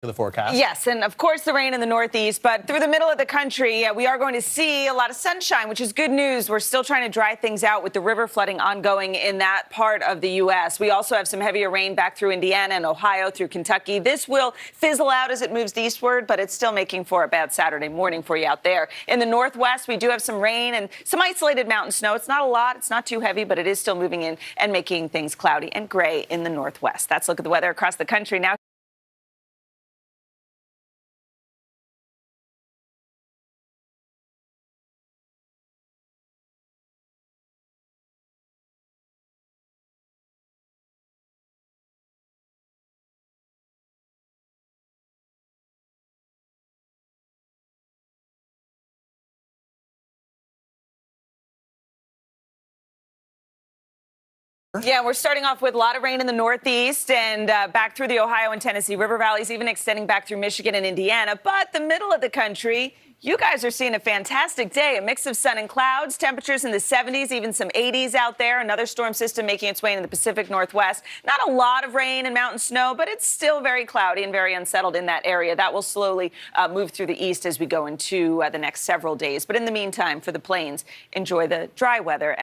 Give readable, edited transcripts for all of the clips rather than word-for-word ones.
The forecast. Yes, and of course the rain in the Northeast, but through the middle of the country, we are going to see a lot of sunshine, which is good news. We're still trying to dry things out with the river flooding ongoing in that part of the U.S. We also have some heavier rain back through Indiana and Ohio through Kentucky. This will fizzle out as it moves eastward, but it's still making for a bad Saturday morning for you out there. In the Northwest, we do have some rain and some isolated mountain snow. It's not a lot. It's not too heavy, but it is still moving in and making things cloudy and gray in the Northwest. That's a look at the weather across the country now. Yeah, we're starting off with a lot of rain in the Northeast and back through the Ohio and Tennessee River valleys, even extending back through Michigan and Indiana. But the middle of the country, you guys are seeing a fantastic day, a mix of sun and clouds, temperatures in the 70s, even some 80s out there. Another storm system making its way into the Pacific Northwest. Not a lot of rain and mountain snow, but it's still very cloudy and very unsettled in that area. That will slowly move through the east as we go into the next several days. But in the meantime, for the plains, enjoy the dry weather.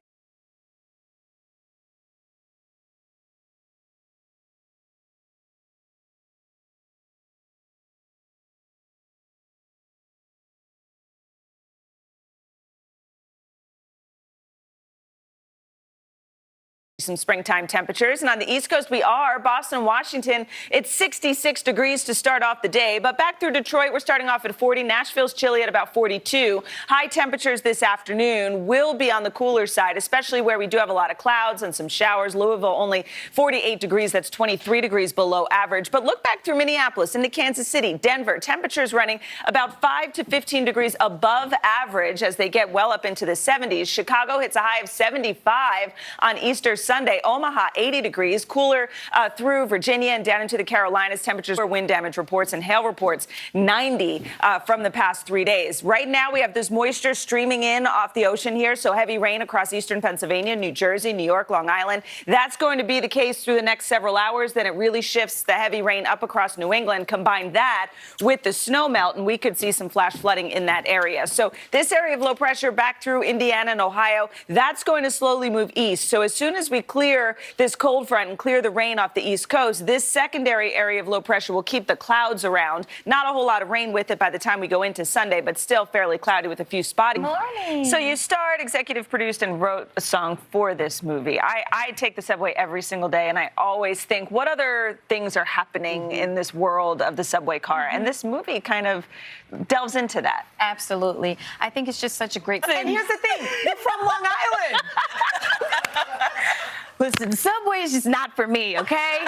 Some springtime temperatures. And on the East Coast, we are. Boston, Washington, it's 66 degrees to start off the day. But back through Detroit, we're starting off at 40. Nashville's chilly at about 42. High temperatures this afternoon will be on the cooler side, especially where we do have a lot of clouds and some showers. Louisville only 48 degrees. That's 23 degrees below average. But look back through Minneapolis into Kansas City, Denver. Temperatures running about 5 to 15 degrees above average as they get well up into the 70s. Chicago hits a high of 75 on Easter Sunday. Omaha, 80 degrees, cooler through Virginia and down into the Carolinas. Temperatures for wind damage reports and hail reports, 90 from the past 3 days. Right now, we have this moisture streaming in off the ocean here, so heavy rain across eastern Pennsylvania, New Jersey, New York, Long Island. That's going to be the case through the next several hours. Then it really shifts the heavy rain up across New England. Combine that with the snow melt, and we could see some flash flooding in that area. So this area of low pressure back through Indiana and Ohio, that's going to slowly move east. So as soon as we clear this cold front and clear the rain off the East Coast, this secondary area of low pressure will keep the clouds around. Not a whole lot of rain with it by the time we go into Sunday, but still fairly cloudy with a few spotty. Morning. So you starred, executive produced, and wrote a song for this movie. I take the subway every single day, and I always think, what other things are happening in this world of the subway car? And this movie kind of delves into that. Absolutely. I think it's just such a great And here's the thing, you're from Long Island. Listen, Subway is just not for me, okay? You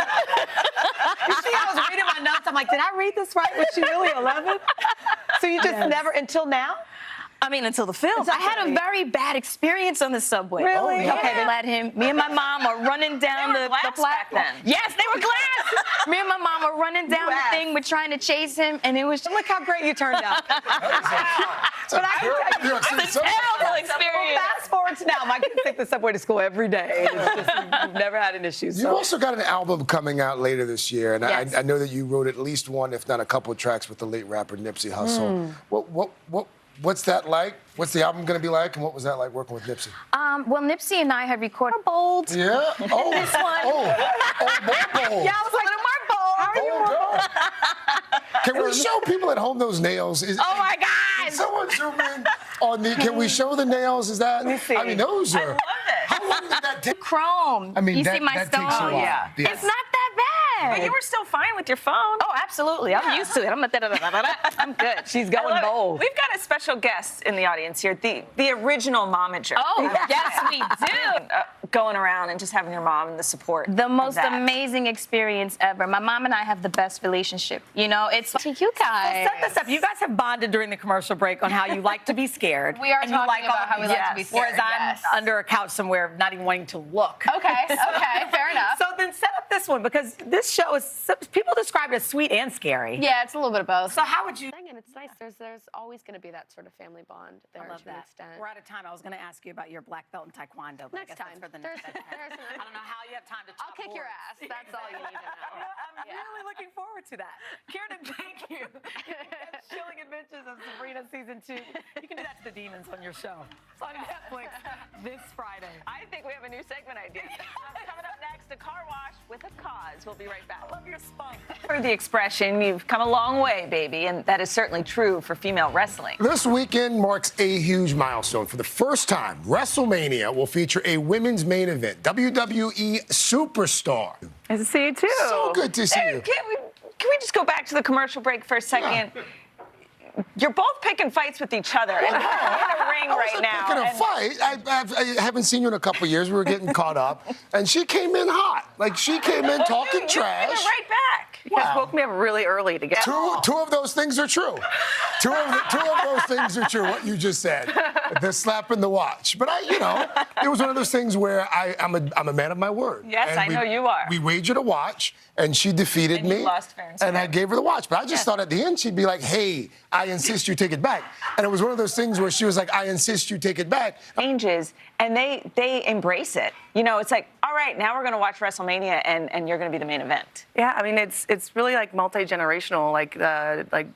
see, I was reading my notes. I'm like, did I read this right? Was she really 11? So you just never, until now? I mean, until the film. I had a very bad experience on the subway. Really? Oh, yeah. Okay, they let him. Me and my mom are running down the platform. Yes, they were glass. Me and my mom are running down the thing. We're trying to chase him, and it was. Look how great you turned out. But I can tell you, it's a terrible experience. Well, fast forward to now. My kids take the subway to school every day. It's just, we've never had an issue. You've also got an album coming out later this year, and yes. I know that you wrote at least one, if not a couple of tracks with the late rapper Nipsey Hussle. What's that like? What's the album going to be like, and what was that like working with Nipsey? Well, Nipsey and I have recorded bold. Yeah. Oh. This one. More bold. Yeah, I was like, more bold. How are you more bold? Can we show people at home those nails? Oh my God! Can someone zoom in on the? Can we show the nails? Is that? Let me see. I mean, those are. I love it. How long did that take? Chrome. I mean, you that, see my that stone? takes a while. Yeah. It's not that bad. But you were still fine with your phone. Oh, absolutely. I'm used to it. I'm good. She's going bold. We've got a special guest in the audience here, the original momager. Oh, yes, we do. Going around and just having your mom and the support. The most of that. amazing experience ever. My mom and I have the best relationship. You know, it's to you guys. Set this up. You guys have bonded during the commercial break on how you like to be scared. We are and you talking like about all how we like to be scared. Whereas I'm yes. under a couch somewhere, not even wanting to look. Okay, fair enough. So then set up this one because this show is, people describe it as sweet and scary. Yeah, it's a little bit of both. So how would you? And it's nice. There's always going to be that sort of family bond there I love to an that. extent. We're out of time. I was going to ask you about your black belt in Taekwondo. But I Next guess time. That's for the There's- next time. there's- I don't know how you have time to I'll chop kick your boards. ass. That's all you need to know. I'm really looking forward to that. Kiernan, thank you. Chilling Adventures of Sabrina Season 2. You can do that to the demons on your show. It's on Netflix this Friday. I think we have a new segment idea. Coming up next, a car wash with a cause. We'll be right back. I love your spunk. For the expression, you've come a long way, baby, and that is certainly true for female wrestling. This weekend marks a huge milestone. For the first time, WrestleMania will feature a women's main event, WWE Superstar. Nice to see you, too. So good to see you. Can we just go back to the commercial break for a second? Yeah. You're both picking fights with each other and in a ring I right wasn't now. picking a fight. I haven't seen you in a couple of years. We were getting caught up, and she came in hot. Like she came in talking you trash. You right back. You guys woke me up really early to get Two of those things are true. Two of those things are true. What you just said, the slap and the watch. But it was one of those things where I'm a man of my word. Yes, And I know you are. We wagered a watch, and she defeated And me. you lost fair and and I square. gave her the watch. But I just thought at the end she'd be like, "Hey, I insist you take it back." And it was one of those things where she was like, "I insist you take it back." Changes, and they embrace it. It's like, all right, now we're going to watch WrestleMania, and you're going to be the main event. Yeah, I mean it's really like multi-generational. Like